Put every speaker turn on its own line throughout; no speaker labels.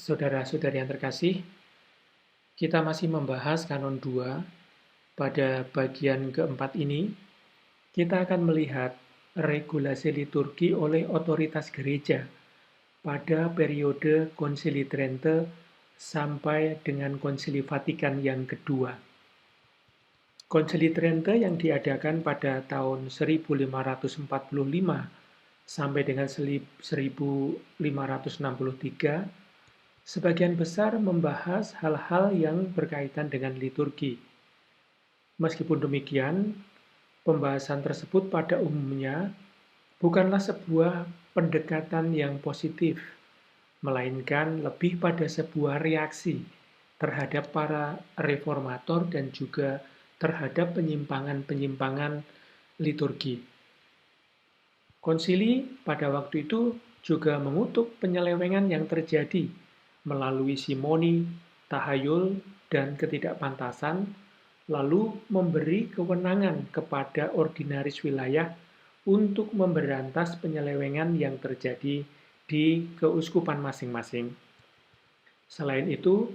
Saudara-saudari yang terkasih, kita masih membahas Kanon 2. Pada bagian keempat ini, kita akan melihat regulasi liturgi oleh otoritas gereja pada periode Konsili Trente sampai dengan Konsili Vatikan yang kedua. Konsili Trente yang diadakan pada tahun 1545 sampai dengan 1563 sebagian besar membahas hal-hal yang berkaitan dengan liturgi. Meskipun demikian, pembahasan tersebut pada umumnya bukanlah sebuah pendekatan yang positif, melainkan lebih pada sebuah reaksi terhadap para reformator dan juga terhadap penyimpangan-penyimpangan liturgi. Konsili pada waktu itu juga mengutuk penyelewengan yang terjadi melalui simoni, tahayul, dan ketidakpantasan, lalu memberi kewenangan kepada ordinaris wilayah untuk memberantas penyelewengan yang terjadi di keuskupan masing-masing. Selain itu,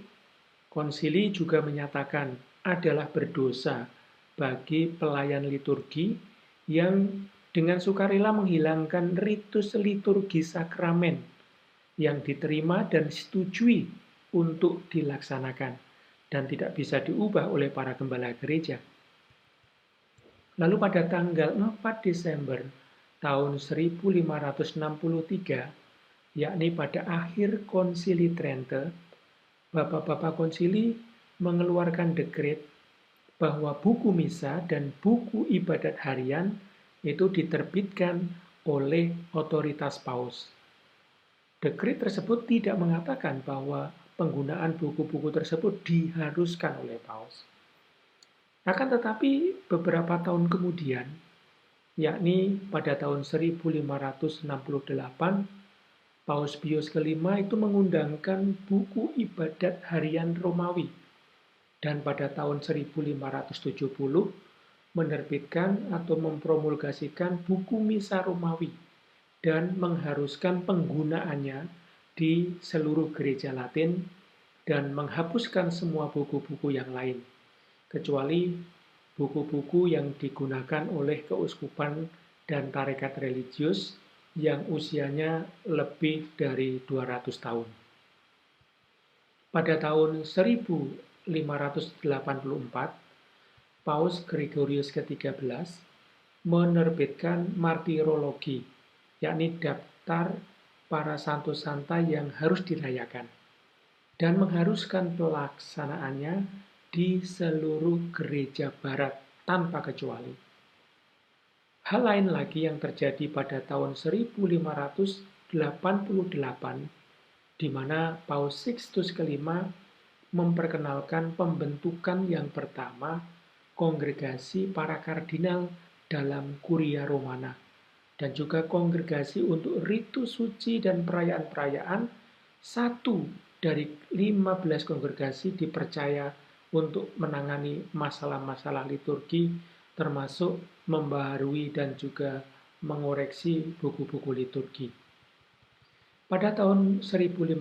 konsili juga menyatakan adalah berdosa bagi pelayan liturgi yang dengan sukarela menghilangkan ritus liturgi sakramen yang diterima dan disetujui untuk dilaksanakan dan tidak bisa diubah oleh para gembala gereja. Lalu pada tanggal 4 Desember tahun 1563, yakni pada akhir Konsili Trente, Bapak-Bapak Konsili mengeluarkan dekret bahwa buku misa dan buku ibadat harian itu diterbitkan oleh otoritas paus. Dekret tersebut tidak mengatakan bahwa penggunaan buku-buku tersebut diharuskan oleh paus. Akan tetapi beberapa tahun kemudian, yakni pada tahun 1568, Paus Pius kelima itu mengundangkan buku ibadat harian Romawi, dan pada tahun 1570 menerbitkan atau mempromulgasikan buku misa Romawi dan mengharuskan penggunaannya di seluruh gereja Latin dan menghapuskan semua buku-buku yang lain, kecuali buku-buku yang digunakan oleh keuskupan dan tarekat religius yang usianya lebih dari 200 tahun. Pada tahun 1584, Paus Gregorius ke-13 menerbitkan martirologi, yakni daftar para santo santa yang harus dirayakan, dan mengharuskan pelaksanaannya di seluruh gereja barat tanpa kecuali. Hal lain lagi yang terjadi pada tahun 1588, di mana Paus Sixtus kelima memperkenalkan pembentukan yang pertama kongregasi para kardinal dalam Kuria Romana, dan juga kongregasi untuk ritus suci dan perayaan-perayaan. Satu dari 15 kongregasi dipercaya untuk menangani masalah-masalah liturgi, termasuk membaharui dan juga mengoreksi buku-buku liturgi. Pada tahun 1596,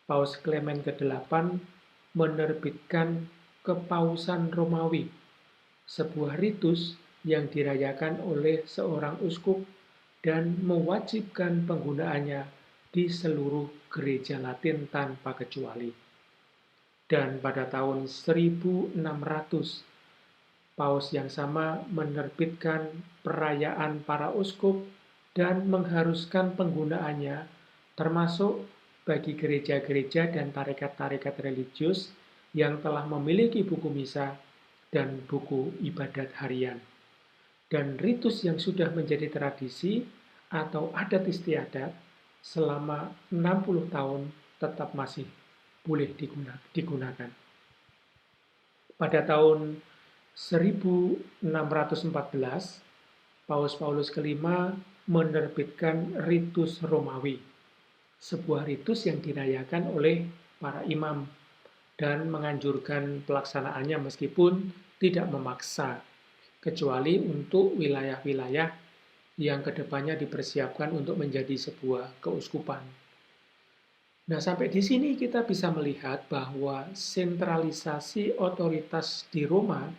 Paus Clement ke-8 menerbitkan Kepausan Romawi, sebuah ritus yang dirayakan oleh seorang uskup dan mewajibkan penggunaannya di seluruh gereja Latin tanpa kecuali. Dan pada tahun 1600, Paus yang sama menerbitkan perayaan para uskup dan mengharuskan penggunaannya, termasuk bagi gereja-gereja dan tarekat-tarekat religius yang telah memiliki buku misa dan buku ibadat harian. Dan ritus yang sudah menjadi tradisi atau adat istiadat selama 60 tahun tetap masih boleh digunakan. Pada tahun 1614, Paus Paulus kelima menerbitkan ritus Romawi, sebuah ritus yang dirayakan oleh para imam dan menganjurkan pelaksanaannya meskipun tidak memaksa, kecuali untuk wilayah-wilayah yang kedepannya dipersiapkan untuk menjadi sebuah keuskupan. Nah, sampai di sini kita bisa melihat bahwa sentralisasi otoritas di Roma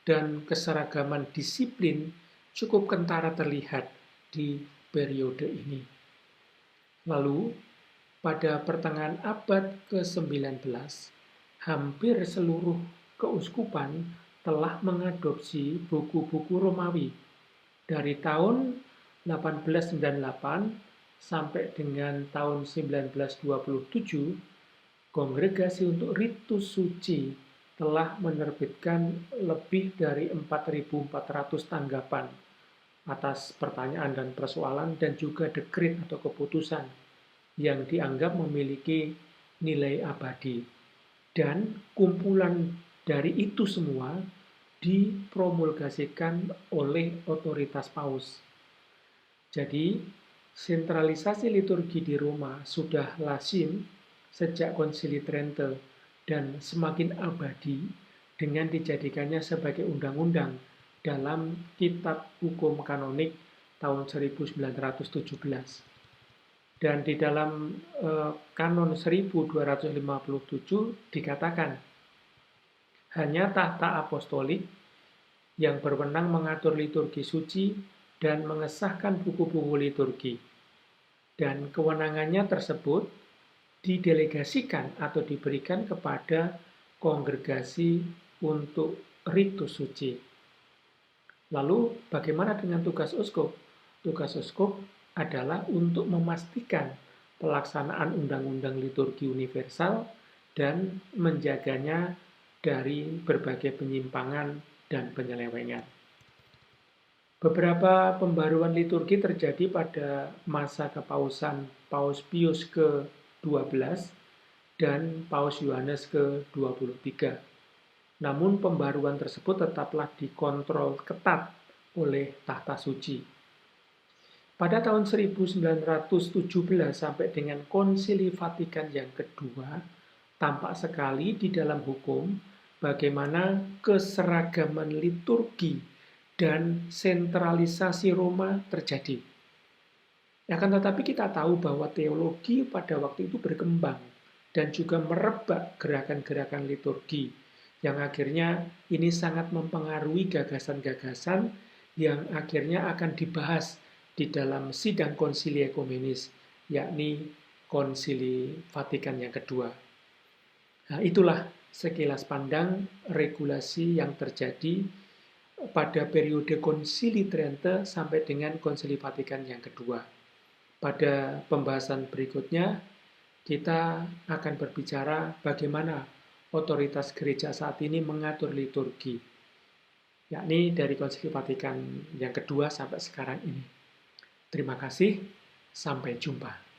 dan keseragaman disiplin cukup kentara terlihat di periode ini. Lalu, pada pertengahan abad ke-19, hampir seluruh keuskupan telah mengadopsi buku-buku Romawi. Dari tahun 1898 sampai dengan tahun 1927, Kongregasi untuk Ritus Suci telah menerbitkan lebih dari 4.400 tanggapan atas pertanyaan dan persoalan dan juga dekrit atau keputusan yang dianggap memiliki nilai abadi. Dan kumpulan dari itu semua dipromulgasikan oleh otoritas paus. Jadi, sentralisasi liturgi di Roma sudah lazim sejak Konsili Trente dan semakin abadi dengan dijadikannya sebagai undang-undang dalam Kitab Hukum Kanonik tahun 1917. Dan di dalam Kanon 1257 dikatakan, hanya tahta apostolik yang berwenang mengatur liturgi suci dan mengesahkan buku-buku liturgi. Dan kewenangannya tersebut didelegasikan atau diberikan kepada kongregasi untuk ritus suci. Lalu bagaimana dengan tugas uskup? Tugas uskup adalah untuk memastikan pelaksanaan undang-undang liturgi universal dan menjaganya dari berbagai penyimpangan dan penyelewengan. Beberapa pembaruan liturgi terjadi pada masa kepausan Paus Pius ke-12 dan Paus Yohanes ke-23. Namun pembaruan tersebut tetaplah dikontrol ketat oleh Tahta Suci. Pada tahun 1917 sampai dengan Konsili Vatikan yang kedua, tampak sekali di dalam hukum bagaimana keseragaman liturgi dan sentralisasi Roma terjadi. Akan tetapi kita tahu bahwa teologi pada waktu itu berkembang dan juga merebak gerakan-gerakan liturgi yang akhirnya ini sangat mempengaruhi gagasan-gagasan yang akhirnya akan dibahas di dalam sidang konsili ekumenis, yakni Konsili Vatikan yang kedua. Nah, itulah sekilas pandang regulasi yang terjadi pada periode Konsili Trente sampai dengan Konsili Vatikan yang kedua. Pada pembahasan berikutnya, kita akan berbicara bagaimana otoritas gereja saat ini mengatur liturgi, yakni dari Konsili Vatikan yang kedua sampai sekarang ini. Terima kasih, sampai jumpa.